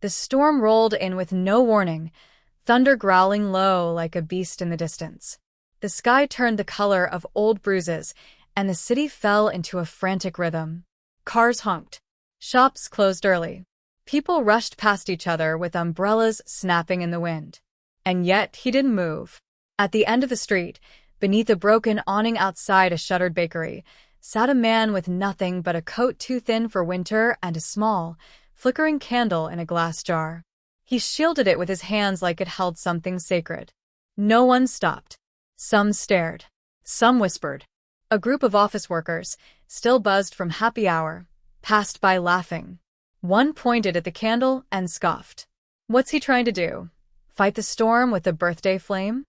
The storm rolled in with no warning, thunder growling low like a beast in the distance. The sky turned the color of old bruises, and the city fell into a frantic rhythm. Cars honked. Shops closed early. People rushed past each other with umbrellas snapping in the wind. And yet he didn't move. At the end of the street, beneath a broken awning outside a shuttered bakery, sat a man with nothing but a coat too thin for winter and a small, flickering candle in a glass jar. He shielded it with his hands like it held something sacred. No one stopped. Some stared. Some whispered. A group of office workers, still buzzed from happy hour, passed by laughing. One pointed at the candle and scoffed. "What's he trying to do? Fight the storm with a birthday flame?"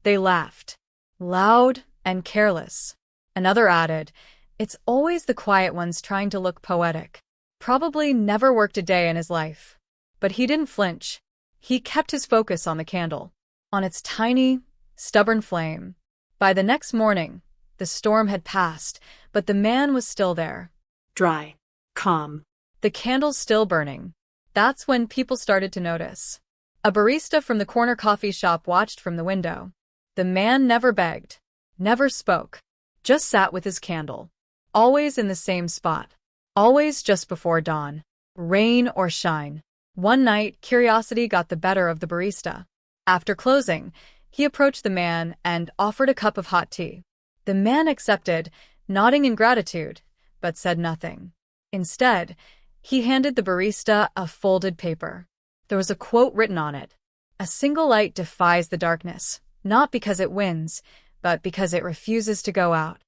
They laughed. Loud and careless. Another added, "It's always the quiet ones trying to look poetic. Probably never worked a day in his life." But he didn't flinch. He kept his focus on the candle, on its tiny, stubborn flame. By the next morning, the storm had passed, but the man was still there. Dry. Calm. The candle still burning. That's when people started to notice. A barista from the corner coffee shop watched from the window. The man never begged, never spoke, just sat with his candle. Always in the same spot. Always just before dawn. Rain or shine. One night, curiosity got the better of the barista. After closing, he approached the man and offered a cup of hot tea. The man accepted, nodding in gratitude, but said nothing. Instead, he handed the barista a folded paper. There was a quote written on it. "A single light defies the darkness, not because it wins, but because it refuses to go out."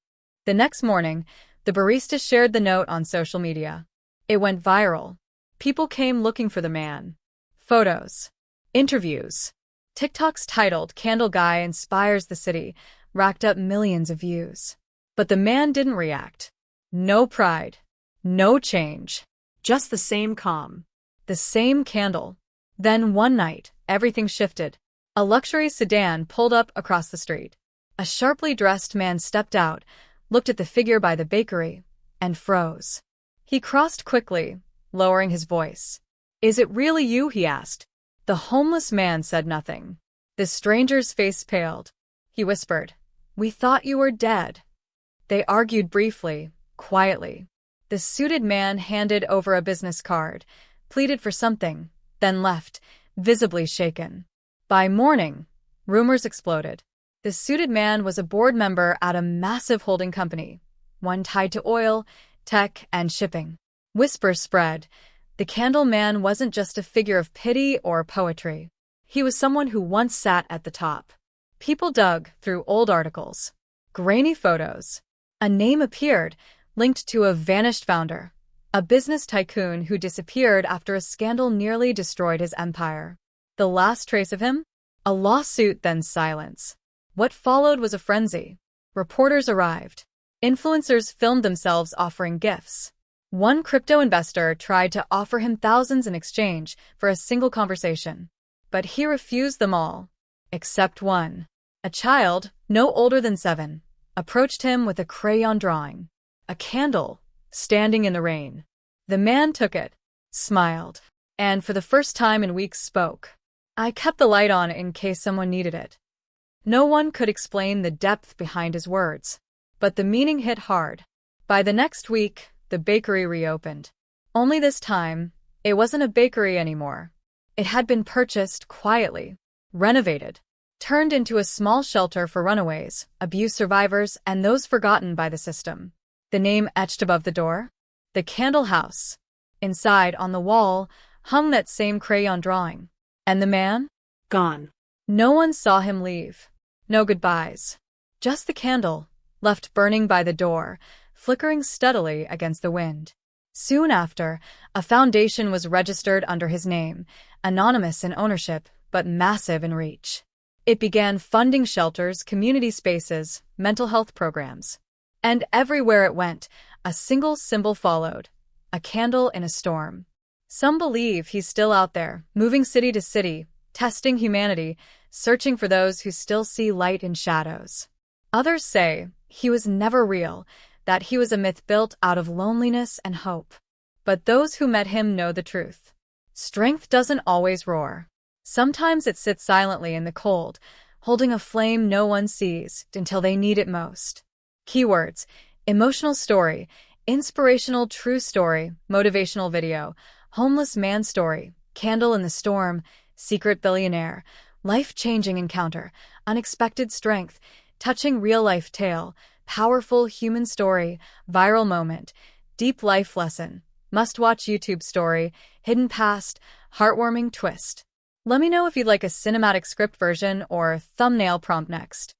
The next morning, the barista shared the note on social media. It went viral. People came looking for the man. Photos. Interviews. TikToks titled "Candle Guy Inspires the City" racked up millions of views. But the man didn't react. No pride. No change. Just the same calm. The same candle. Then one night, everything shifted. A luxury sedan pulled up across the street. A sharply dressed man stepped out, looked at the figure by the bakery, and froze. He crossed quickly, lowering his voice. "Is it really you?" he asked. The homeless man said nothing. The stranger's face paled. He whispered, "We thought you were dead." They argued briefly, quietly. The suited man handed over a business card, pleaded for something, then left, visibly shaken. By morning, rumors exploded. The suited man was a board member at a massive holding company, one tied to oil, tech, and shipping. Whispers spread. The candle man wasn't just a figure of pity or poetry. He was someone who once sat at the top. People dug through old articles, grainy photos. A name appeared, linked to a vanished founder, a business tycoon who disappeared after a scandal nearly destroyed his empire. The last trace of him? A lawsuit, then silence. What followed was a frenzy. Reporters arrived. Influencers filmed themselves offering gifts. One crypto investor tried to offer him thousands in exchange for a single conversation. But he refused them all. Except one. A child, no older than 7, approached him with a crayon drawing. A candle, standing in the rain. The man took it, smiled, and for the first time in weeks spoke. "I kept the light on in case someone needed it." No one could explain the depth behind his words, but the meaning hit hard. By the next week, the bakery reopened. Only this time, it wasn't a bakery anymore. It had been purchased quietly, renovated, turned into a small shelter for runaways, abuse survivors, and those forgotten by the system. The name etched above the door? The Candle House. Inside, on the wall, hung that same crayon drawing. And the man? Gone. No one saw him leave. No goodbyes. Just the candle, left burning by the door, flickering steadily against the wind. Soon after, a foundation was registered under his name, anonymous in ownership, but massive in reach. It began funding shelters, community spaces, mental health programs. And everywhere it went, a single symbol followed, a candle in a storm. Some believe he's still out there, moving city to city, testing humanity, searching for those who still see light in shadows. Others say he was never real, that he was a myth built out of loneliness and hope. But those who met him know the truth. Strength doesn't always roar. Sometimes it sits silently in the cold, holding a flame no one sees until they need it most. Keywords: emotional story, inspirational true story, motivational video, homeless man story, candle in the storm, secret billionaire, life-changing encounter, unexpected strength, touching real-life tale, powerful human story, viral moment, deep life lesson, must-watch YouTube story, hidden past, heartwarming twist. Let me know if you'd like a cinematic script version or thumbnail prompt next.